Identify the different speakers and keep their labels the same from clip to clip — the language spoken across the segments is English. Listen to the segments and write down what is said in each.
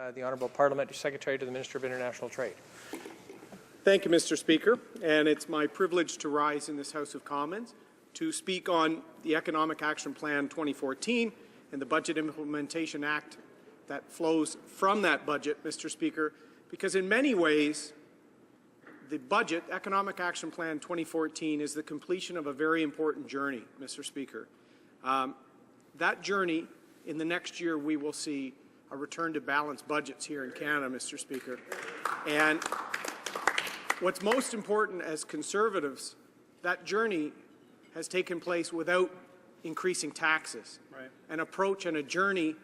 Speaker 1: the Honourable Parliamentary Secretary to the Minister of International Trade.
Speaker 2: Thank you, Mr. Speaker, and it's my privilege to rise in this House of Commons to speak on the Economic Action Plan 2014 and the Budget Implementation Act that flows from that budget, Mr. Speaker, because in many ways the budget, Economic Action Plan 2014, is the completion of a very important journey, Mr. Speaker. That journey, in the next year, we will see a return to balanced budgets here in Canada, Mr. Speaker. And what's most important as Conservatives, that journey has taken place without increasing taxes. Right. An approach and a journey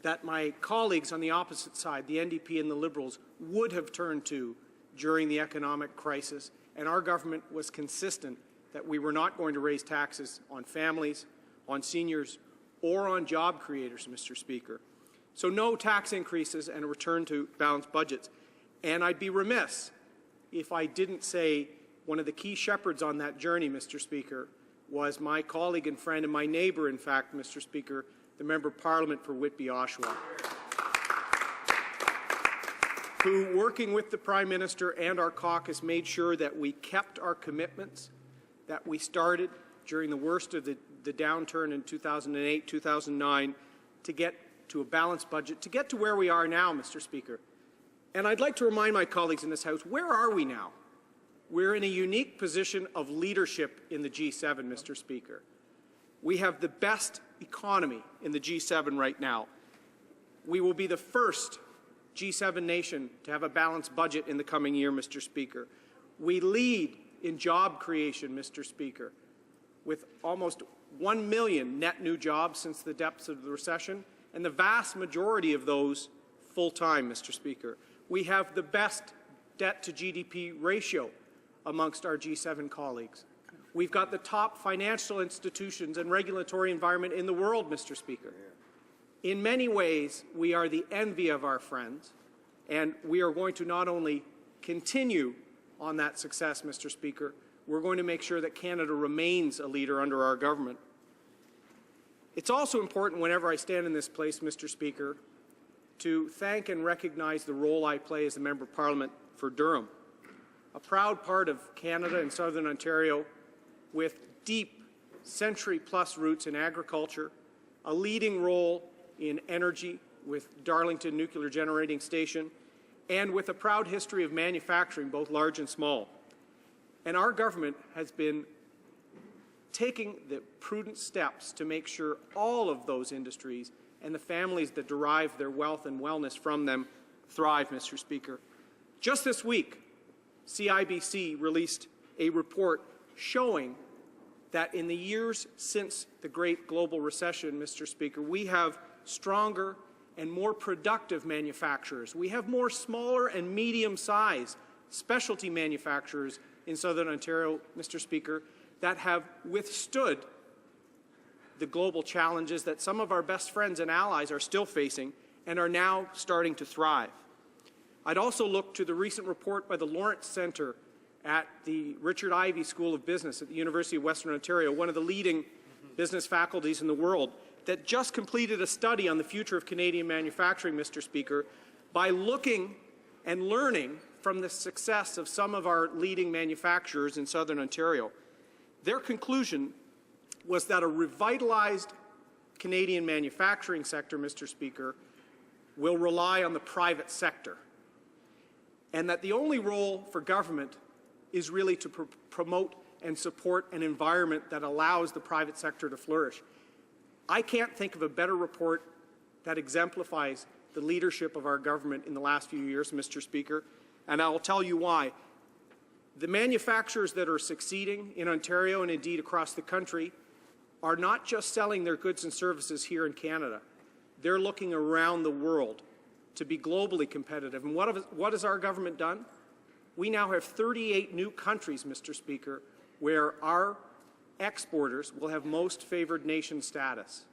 Speaker 2: that my colleagues on the opposite side, the NDP and the Liberals, would have turned to during the economic crisis, and our government was consistent that we were not going to raise taxes on families, on seniors, or on job creators, Mr. Speaker. So no tax increases and a return to balanced budgets. And I'd be remiss if I didn't say one of the key shepherds on that journey, Mr. Speaker, was my colleague and friend and my neighbour, in fact, Mr. Speaker, the Member of Parliament for Whitby, Oshawa, who, working with the Prime Minister and our caucus, made sure that we kept our commitments that we started during the worst of the downturn in 2008-2009 to get to a balanced budget, to get to where we are now, Mr. Speaker. And I'd like to remind my colleagues in this House, where are we now? We're in a unique position of leadership in the G7, Mr. Speaker. We have the best economy in the G7 right now. We will be the first G7 nation to have a balanced budget in the coming year, Mr. Speaker. We lead in job creation, Mr. Speaker, with almost 1 million net new jobs since the depths of the recession, and the vast majority of those full-time, Mr. Speaker. We have the best debt-to-GDP ratio amongst our G7 colleagues. We've got the top financial institutions and regulatory environment in the world, Mr. Speaker. In many ways, we are the envy of our friends, and we are going to not only continue on that success, Mr. Speaker, we're going to make sure that Canada remains a leader under our government. It's also important whenever I stand in this place, Mr. Speaker, to thank and recognize the role I play as a Member of Parliament for Durham, a proud part of Canada and Southern Ontario with deep century-plus roots in agriculture, a leading role in energy with Darlington Nuclear Generating Station, and with a proud history of manufacturing, both large and small. And our government has been taking the prudent steps to make sure all of those industries and the families that derive their wealth and wellness from them thrive, Mr. Speaker. Just this week, CIBC released a report showing that in the years since the great global recession, Mr. Speaker, we have stronger and more productive manufacturers. We have more smaller and medium-sized specialty manufacturers in Southern Ontario, Mr. Speaker, that have withstood the global challenges that some of our best friends and allies are still facing and are now starting to thrive. I'd also look to the recent report by the Lawrence Centre at the Richard Ivey School of Business at the University of Western Ontario, one of the leading business faculties in the world, that just completed a study on the future of Canadian manufacturing, Mr. Speaker, by looking and learning from the success of some of our leading manufacturers in Southern Ontario. Their conclusion was that a revitalized Canadian manufacturing sector, Mr. Speaker, will rely on the private sector, and that the only role for government is really to promote and support an environment that allows the private sector to flourish. I can't think of a better report that exemplifies the leadership of our government in the last few years, Mr. Speaker, and I will tell you why. The manufacturers that are succeeding in Ontario and indeed across the country are not just selling their goods and services here in Canada. They're looking around the world to be globally competitive. And what has our government done? We now have 38 new countries, Mr. Speaker, where our exporters will have most favoured nation status.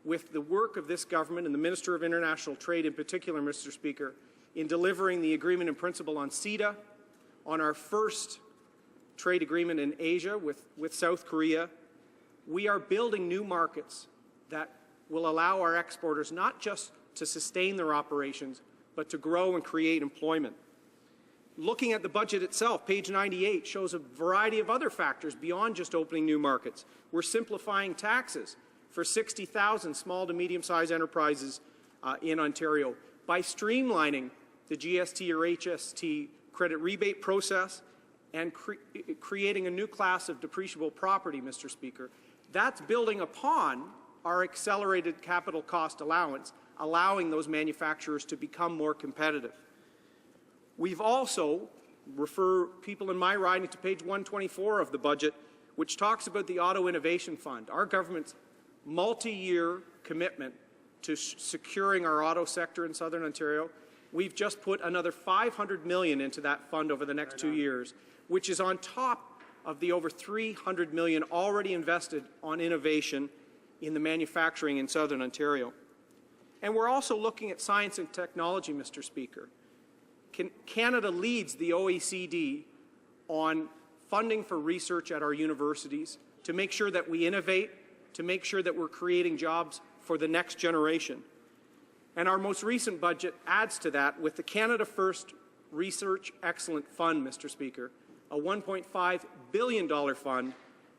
Speaker 2: With the work of this government and the Minister of International Trade in particular, Mr. Speaker, in delivering the agreement in principle on CETA, on our first trade agreement in Asia with South Korea, we are building new markets that will allow our exporters not just to sustain their operations, but to grow and create employment. Looking at the budget itself, page 98 shows a variety of other factors beyond just opening new markets. We're simplifying taxes for 60,000 small to medium-sized enterprises in Ontario by streamlining the GST or HST credit rebate process and creating a new class of depreciable property, Mr. Speaker. That's building upon our accelerated capital cost allowance, allowing those manufacturers to become more competitive. We've also refer people in my riding to page 124 of the budget, which talks about the Auto Innovation Fund, our government's multi-year commitment to securing our auto sector in Southern Ontario. We've just put another $500 million into that fund over the next 2 years, which is on top of the over $300 million already invested on innovation in the manufacturing in Southern Ontario. And we're also looking at science and technology, Mr. Speaker. Canada leads the OECD on funding for research at our universities to make sure that we innovate, to make sure that we're creating jobs for the next generation. And our most recent budget adds to that with the Canada First Research Excellence Fund, Mr. Speaker, a $1.5 billion fund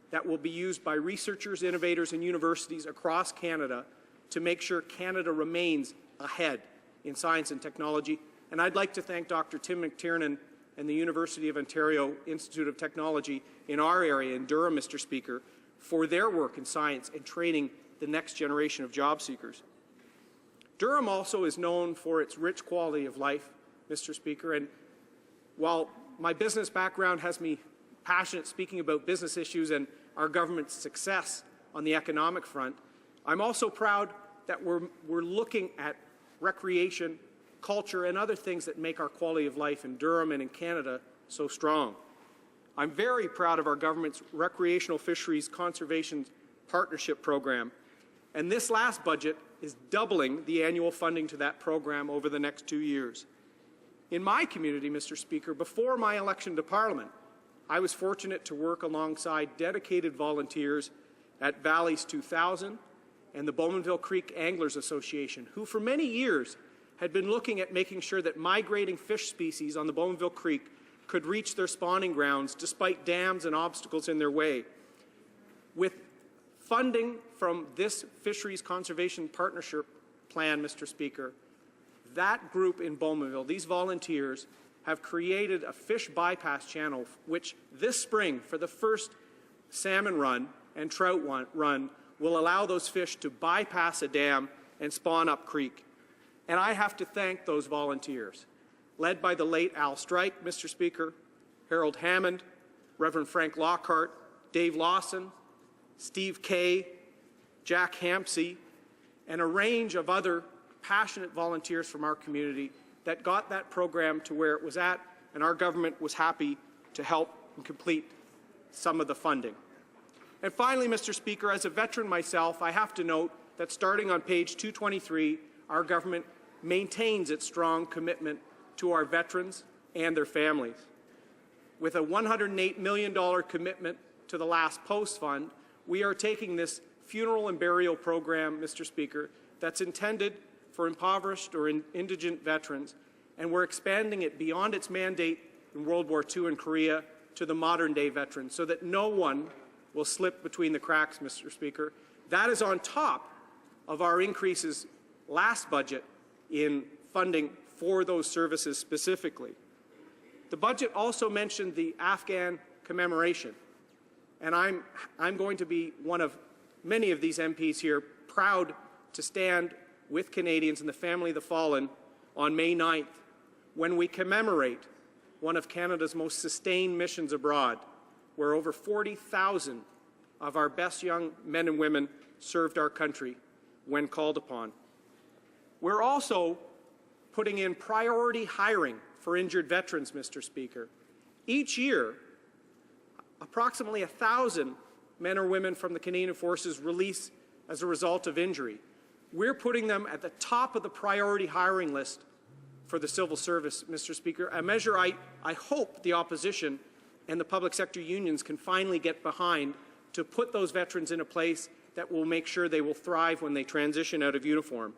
Speaker 2: that will be used by researchers, innovators, and universities across Canada to make sure Canada remains ahead in science and technology. And I'd like to thank Dr. Tim McTiernan and the University of Ontario Institute of Technology in our area in Durham, Mr. Speaker, for their work in science and training the next generation of job seekers. Durham also is known for its rich quality of life, Mr. Speaker, and while my business background has me passionate speaking about business issues and our government's success on the economic front, I'm also proud that we're looking at recreation, culture, and other things that make our quality of life in Durham and in Canada so strong. I'm very proud of our government's Recreational Fisheries Conservation Partnership Program, and this last budget is doubling the annual funding to that program over the next 2 years. In my community, Mr. Speaker, before my election to Parliament, I was fortunate to work alongside dedicated volunteers at Valleys 2000 and the Bowmanville Creek Anglers Association, who for many years had been looking at making sure that migrating fish species on the Bowmanville Creek could reach their spawning grounds despite dams and obstacles in their way. With funding from this Fisheries Conservation Partnership Plan, Mr. Speaker, that group in Bowmanville, these volunteers, have created a fish bypass channel which this spring, for the first salmon run and trout run, will allow those fish to bypass a dam and spawn up creek. And I have to thank those volunteers, led by the late Al Strike, Mr. Speaker, Harold Hammond, Reverend Frank Lockhart, Dave Lawson, Steve Kay, Jack Hampsey, and a range of other passionate volunteers from our community that got that program to where it was at, and our government was happy to help and complete some of the funding. And finally, Mr. Speaker, as a veteran myself, I have to note that starting on page 223, our government maintains its strong commitment to our veterans and their families. With a $108 million commitment to the Last Post Fund, we are taking this funeral and burial program, Mr. Speaker, that's intended for impoverished or indigent veterans, and we're expanding it beyond its mandate in World War II and Korea to the modern-day veterans so that no one will slip between the cracks, Mr. Speaker. That is on top of our increases last budget in funding for those services specifically. The budget also mentioned the Afghan commemoration, and I'm going to be one of many of these MPs here proud to stand with Canadians and the family of the fallen on May 9th when we commemorate one of Canada's most sustained missions abroad, where over 40,000 of our best young men and women served our country when called upon. We're also putting in priority hiring for injured veterans, Mr. Speaker. Each year, approximately 1,000 men or women from the Canadian Forces release as a result of injury. We're putting them at the top of the priority hiring list for the civil service, Mr. Speaker, a measure I hope the opposition and the public sector unions can finally get behind to put those veterans in a place that will make sure they will thrive when they transition out of uniform.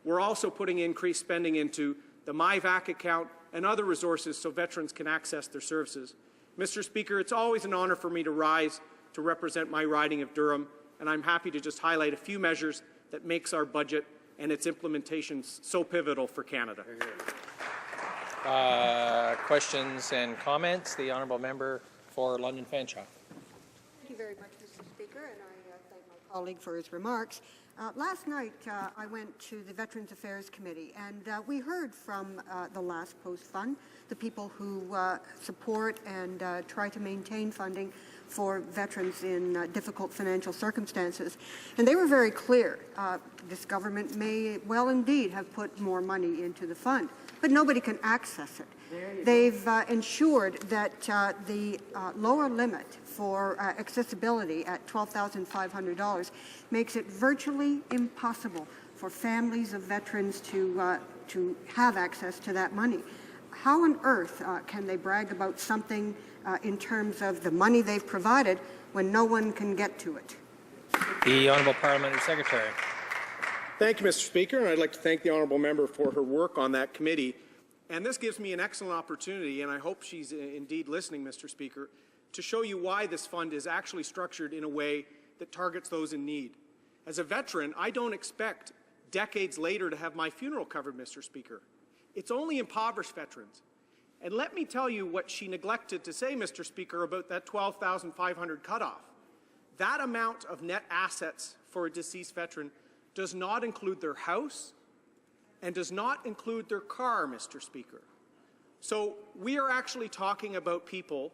Speaker 2: We're also putting increased spending into the MyVac account, and other resources so veterans can access their services. Mr. Speaker, it's always an honour for me to rise to represent my riding of Durham, and I'm happy to just highlight a few measures that makes our budget and its implementation so pivotal for Canada.
Speaker 1: Questions and comments? The honourable member for London Fanshawe.
Speaker 3: Thank you very much, Mr. Speaker, and I thank my colleague for his remarks. Last night, I went to the Veterans Affairs Committee, and we heard from the Last Post Fund, the people who support and try to maintain funding for veterans in difficult financial circumstances. And they were very clear. This government may well indeed have put more money into the fund, but nobody can access it. They've ensured that the lower limit for accessibility at $12,500 makes it virtually impossible for families of veterans to have access to that money. How on earth can they brag about something in terms of the money they've provided when no one can get to it?
Speaker 1: The honourable parliamentary secretary.
Speaker 2: Thank you, Mr. Speaker, and I'd like to thank the honourable member for her work on that committee. And this gives me an excellent opportunity, and I hope she's indeed listening, Mr. Speaker, to show you why this fund is actually structured in a way that targets those in need. As a veteran, I don't expect decades later to have my funeral covered, Mr. Speaker. It's only impoverished veterans. And let me tell you what she neglected to say, Mr. Speaker, about that $12,500 cutoff. That amount of net assets for a deceased veteran does not include their house and does not include their car, Mr. Speaker. So we are actually talking about people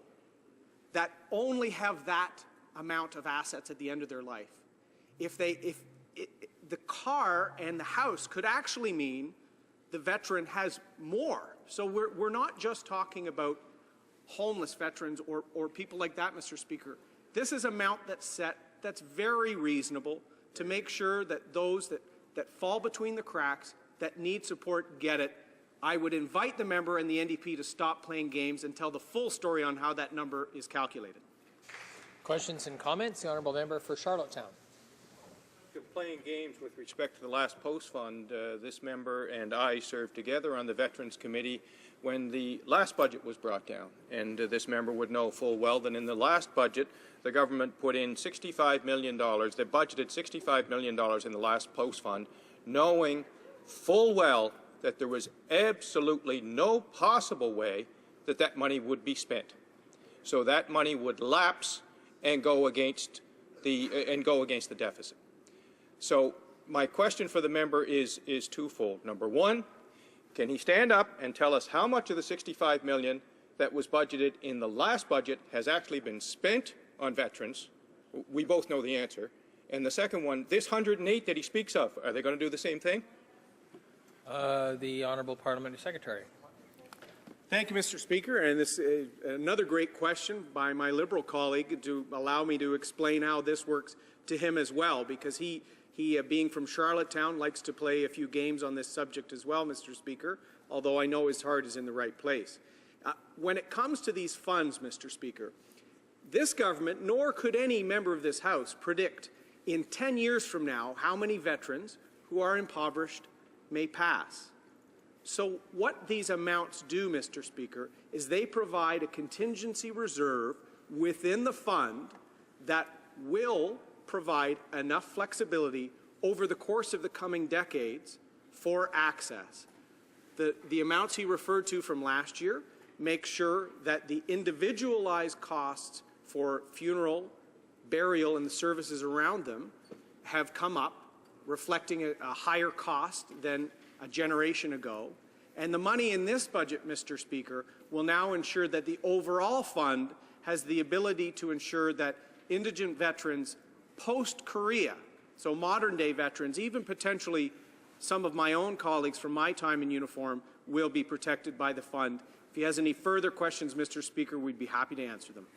Speaker 2: that only have that amount of assets at the end of their life. The car and the house could actually mean the veteran has more. So we're not just talking about homeless veterans or people like that, Mr. Speaker. This is an amount that's set that's very reasonable to make sure that those that fall between the cracks, that need support, get it. I would invite the member and the NDP to stop playing games and tell the full story on how that number is calculated.
Speaker 1: Questions and comments? The honourable member for Charlottetown.
Speaker 4: Playing games with respect to the Last Post Fund, this member and I served together on the Veterans Committee when the last budget was brought down. And this member would know full well that in the last budget, the government put in $65 million. They budgeted $65 million in the Last Post Fund, knowing full well that there was absolutely no possible way that that money would be spent. So that money would lapse and go against the deficit. So my question for the member is twofold. Number one, can he stand up and tell us how much of the $65 million that was budgeted in the last budget has actually been spent on veterans? We both know the answer. And the second one, this 108 that he speaks of, are they going to do the same thing?
Speaker 1: The honourable parliamentary secretary.
Speaker 2: Thank you, Mr. Speaker. And this is another great question by my Liberal colleague to allow me to explain how this works to him as well, because he being from Charlottetown, likes to play a few games on this subject as well, Mr. Speaker, although I know his heart is in the right place. When it comes to these funds, Mr. Speaker, this government, nor could any member of this House, predict in 10 years from now how many veterans who are impoverished may pass. So what these amounts do, Mr. Speaker, is they provide a contingency reserve within the fund that will provide enough flexibility over the course of the coming decades for access. The amounts he referred to from last year make sure that the individualized costs for funeral, burial, and the services around them have come up, reflecting a higher cost than a generation ago. And the money in this budget, Mr. Speaker, will now ensure that the overall fund has the ability to ensure that indigent veterans post-Korea, so modern-day veterans, even potentially some of my own colleagues from my time in uniform, will be protected by the fund. If he has any further questions, Mr. Speaker, we'd be happy to answer them.